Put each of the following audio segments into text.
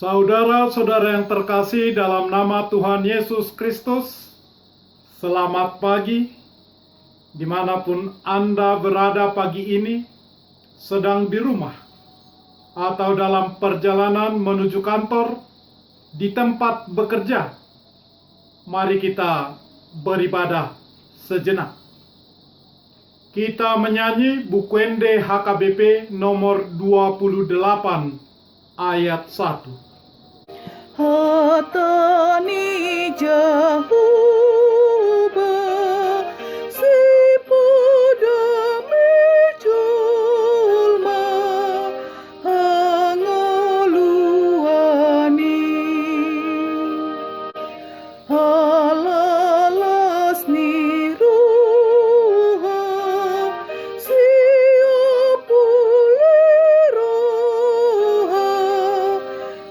Saudara-saudara yang terkasih dalam nama Tuhan Yesus Kristus, selamat pagi. Dimanapun Anda berada pagi ini, sedang di rumah, atau dalam perjalanan menuju kantor, di tempat bekerja, mari kita beribadah sejenak. Kita menyanyi Bukwende HKBP nomor 28 ayat 1. Hatani Jehovah si pada menjelma hangoluani halalas ni ruha siapa leroha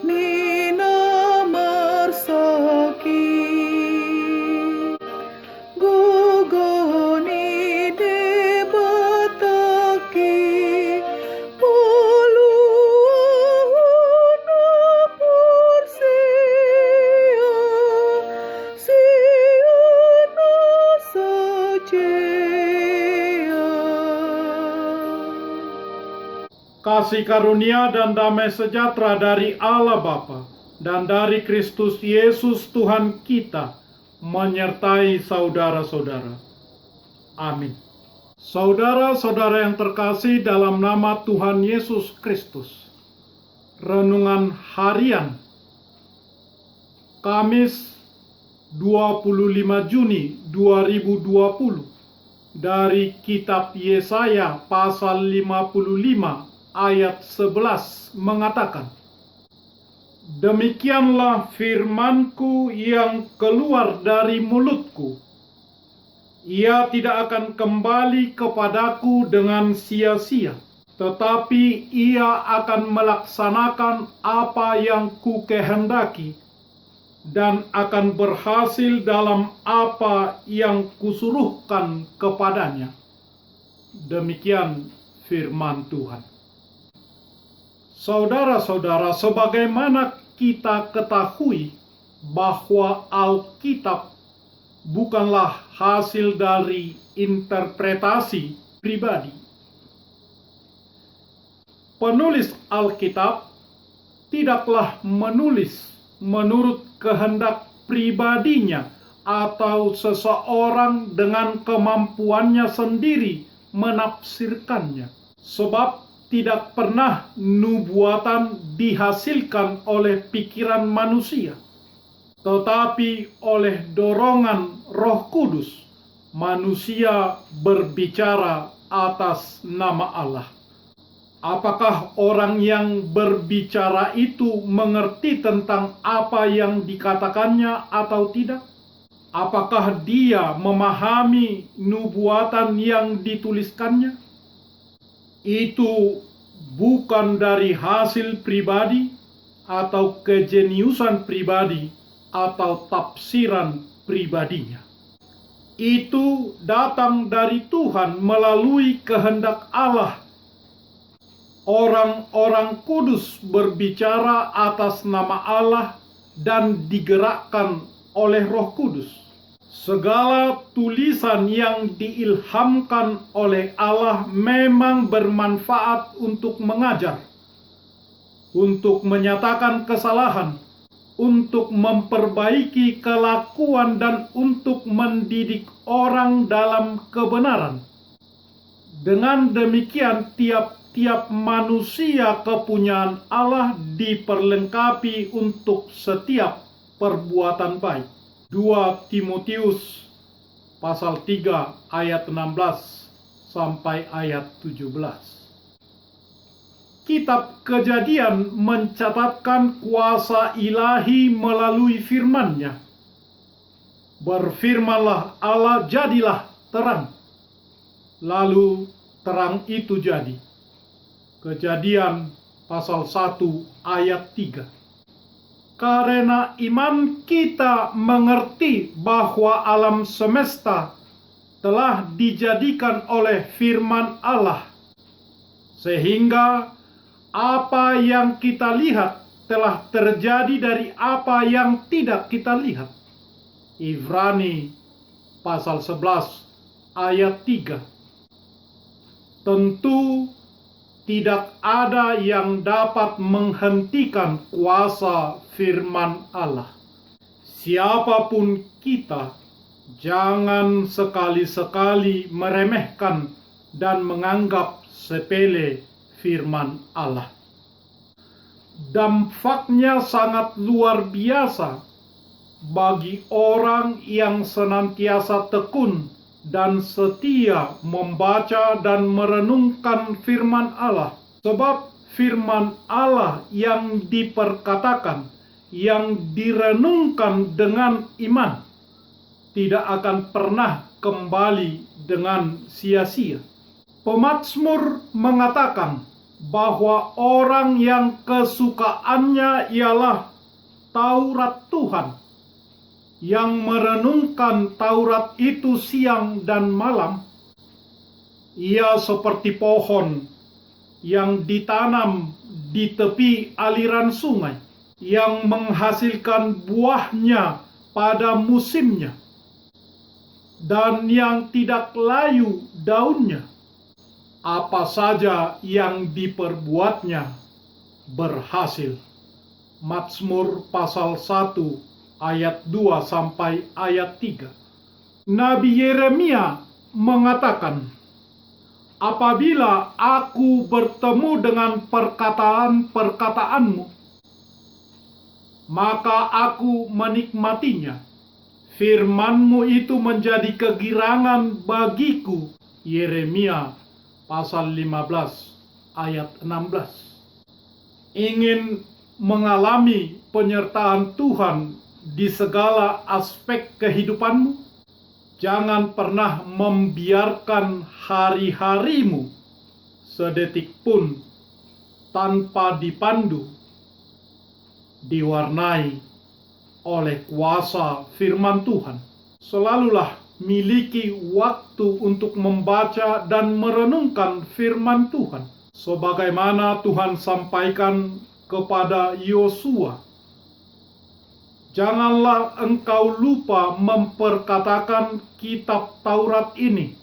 nina marsaki gogoni debataki poluana porsia siana sajea. Kasih karunia dan damai sejahtera dari Allah Bapa dan dari Kristus Yesus Tuhan kita menyertai saudara-saudara. Amin. Saudara-saudara yang terkasih dalam nama Tuhan Yesus Kristus, renungan harian Kamis 25 Juni 2020 dari kitab Yesaya pasal 55 ayat 11 mengatakan, "Demikianlah firman-Ku yang keluar dari mulutku. Ia tidak akan kembali kepadaku dengan sia-sia, tetapi ia akan melaksanakan apa yang Kukehendaki dan akan berhasil dalam apa yang Kusuruhkan kepadanya." Demikian firman Tuhan. Saudara-saudara, sebagaimana kita ketahui bahwa Alkitab bukanlah hasil dari interpretasi pribadi. Penulis Alkitab tidaklah menulis menurut kehendak pribadinya atau seseorang dengan kemampuannya sendiri menafsirkannya. Sebab tidak pernah nubuatan dihasilkan oleh pikiran manusia, tetapi oleh dorongan Roh Kudus, manusia berbicara atas nama Allah. Apakah orang yang berbicara itu mengerti tentang apa yang dikatakannya atau tidak? Apakah dia memahami nubuatan yang dituliskannya? Itu bukan dari hasil pribadi atau kejeniusan pribadi atau tafsiran pribadinya. Itu datang dari Tuhan melalui kehendak Allah. Orang-orang kudus berbicara atas nama Allah dan digerakkan oleh Roh Kudus. Segala tulisan yang diilhamkan oleh Allah memang bermanfaat untuk mengajar, untuk menyatakan kesalahan, untuk memperbaiki kelakuan, dan untuk mendidik orang dalam kebenaran. Dengan demikian, tiap-tiap manusia kepunyaan Allah diperlengkapi untuk setiap perbuatan baik. 2 Timotius pasal 3 ayat 16 sampai ayat 17. Kitab Kejadian mencatatkan kuasa ilahi melalui firman-Nya. Berfirmanlah Allah, jadilah terang. Lalu terang itu jadi. Kejadian pasal 1 ayat 3. Karena iman kita mengerti bahwa alam semesta telah dijadikan oleh firman Allah, sehingga apa yang kita lihat telah terjadi dari apa yang tidak kita lihat. Ibrani pasal 11 ayat 3. Tentu tidak ada yang dapat menghentikan kuasa firman Allah. Siapapun kita, jangan sekali-sekali meremehkan dan menganggap sepele firman Allah. Dampaknya sangat luar biasa bagi orang yang senantiasa tekun dan setia membaca dan merenungkan firman Allah. Sebab firman Allah yang diperkatakan, yang direnungkan dengan iman, tidak akan pernah kembali dengan sia-sia. Pemazmur mengatakan bahwa orang yang kesukaannya ialah Taurat Tuhan, yang merenungkan Taurat itu siang dan malam, ia seperti pohon yang ditanam di tepi aliran sungai, yang menghasilkan buahnya pada musimnya, dan yang tidak layu daunnya. Apa saja yang diperbuatnya berhasil. Mazmur pasal 1 ayat 2 sampai ayat 3. Nabi Yeremia mengatakan, apabila aku bertemu dengan perkataan-perkataanmu, maka aku menikmatinya. Firmanmu itu menjadi kegirangan bagiku. Yeremia pasal 15 ayat 16. Ingin mengalami penyertaan Tuhan di segala aspek kehidupanmu? Jangan pernah membiarkan hari-harimu sedetik pun tanpa dipandu, diwarnai oleh kuasa firman Tuhan. Selalulah miliki waktu untuk membaca dan merenungkan firman Tuhan, sebagaimana Tuhan sampaikan kepada Yosua. Janganlah engkau lupa memperkatakan kitab Taurat ini,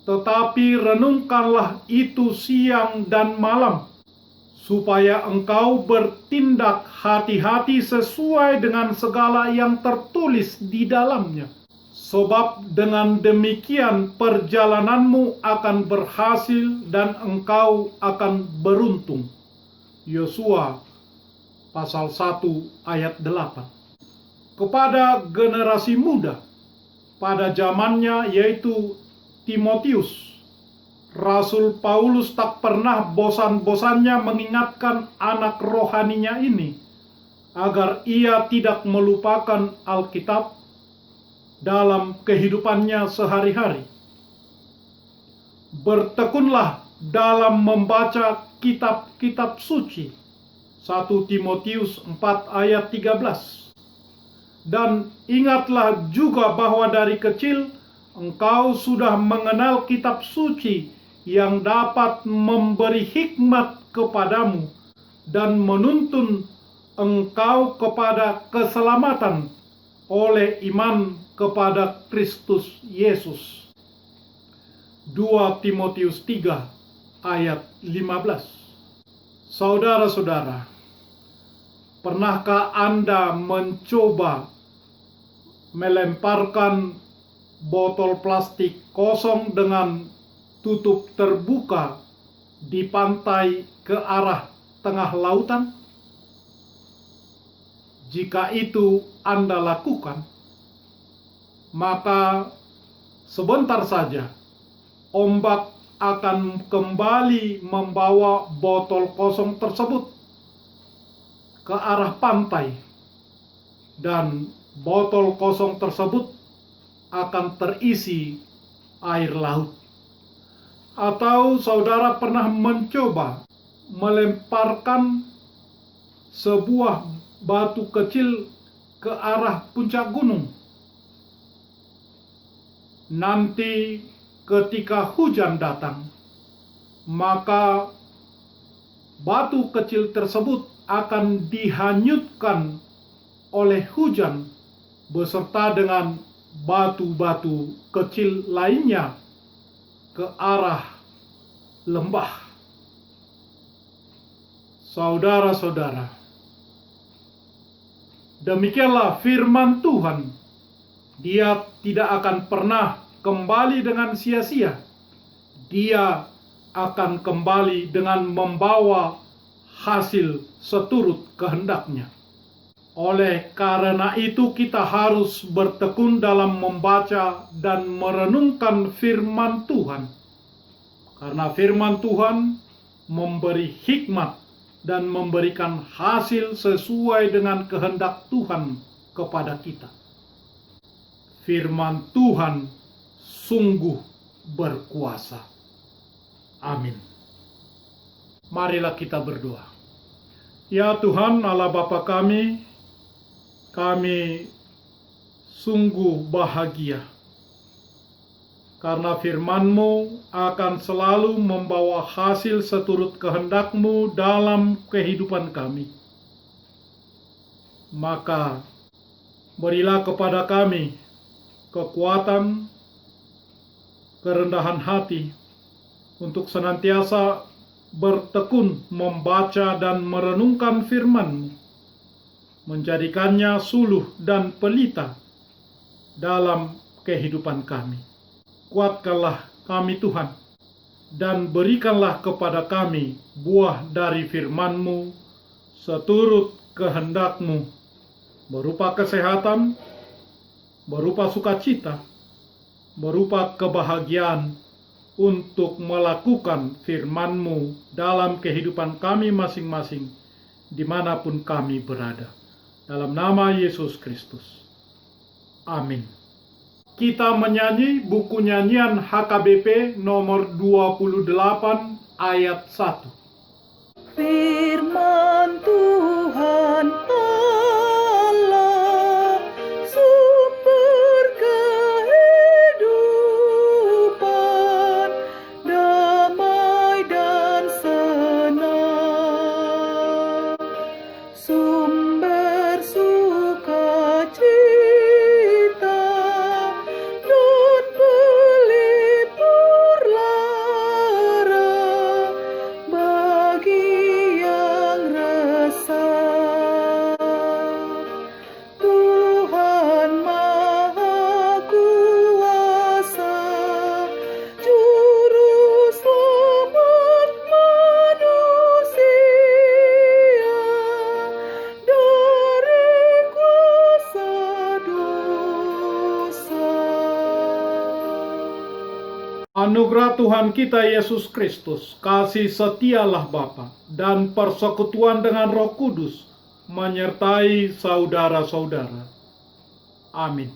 tetapi renungkanlah itu siang dan malam, supaya engkau bertindak hati-hati sesuai dengan segala yang tertulis di dalamnya. Sebab dengan demikian perjalananmu akan berhasil dan engkau akan beruntung. Yosua pasal 1 ayat 8. Kepada generasi muda pada zamannya, yaitu Timotius, Rasul Paulus tak pernah bosan-bosannya mengingatkan anak rohaninya ini agar ia tidak melupakan Alkitab dalam kehidupannya sehari-hari. Bertekunlah dalam membaca kitab-kitab suci. 1 Timotius 4 ayat 13. Dan ingatlah juga bahwa dari kecil engkau sudah mengenal kitab suci yang dapat memberi hikmat kepadamu dan menuntun engkau kepada keselamatan oleh iman kepada Kristus Yesus. 2 Timotius 3 ayat 15. Saudara-saudara, pernahkah Anda mencoba melemparkan botol plastik kosong dengan tutup terbuka di pantai ke arah tengah lautan? Jika itu Anda lakukan, maka sebentar saja ombak akan kembali membawa botol kosong tersebut ke arah pantai, dan botol kosong tersebut akan terisi air laut. Atau saudara pernah mencoba melemparkan sebuah batu kecil ke arah puncak gunung? Nanti ketika hujan datang, maka batu kecil tersebut akan dihanyutkan oleh hujan beserta dengan batu-batu kecil lainnya ke arah lembah. Saudara-saudara, demikianlah firman Tuhan. Dia tidak akan pernah kembali dengan sia-sia. Dia akan kembali dengan membawa hasil seturut kehendaknya. Oleh karena itu kita harus bertekun dalam membaca dan merenungkan firman Tuhan. Karena firman Tuhan memberi hikmat dan memberikan hasil sesuai dengan kehendak Tuhan kepada kita. Firman Tuhan sungguh berkuasa. Amin. Marilah kita berdoa. Ya Tuhan Allah Bapa kami sungguh bahagia karena firman-Mu akan selalu membawa hasil seturut kehendak-Mu dalam kehidupan kami. Maka berilah kepada kami kekuatan, kerendahan hati, untuk senantiasa bertekun membaca dan merenungkan firman-Mu, menjadikannya suluh dan pelita dalam kehidupan kami. Kuatkanlah kami Tuhan, dan berikanlah kepada kami buah dari firman-Mu seturut kehendak-Mu, berupa kesehatan, berupa sukacita, berupa kebahagiaan, untuk melakukan firman-Mu dalam kehidupan kami masing-masing, dimanapun kami berada. Dalam nama Yesus Kristus. Amin. Kita menyanyi buku nyanyian HKBP nomor 28 ayat 1. Firman Tuhan Allah, sumber kehidupan, damai dan senang, sumber sukacita dan pelipur lara bagi yang resah. Tuhan Maha Kuasa, Juru Selamat manusia dari kuasa dosa. Anugerah Tuhan kita Yesus Kristus, kasih setialah Bapa, dan persekutuan dengan Roh Kudus menyertai saudara-saudara. Amin.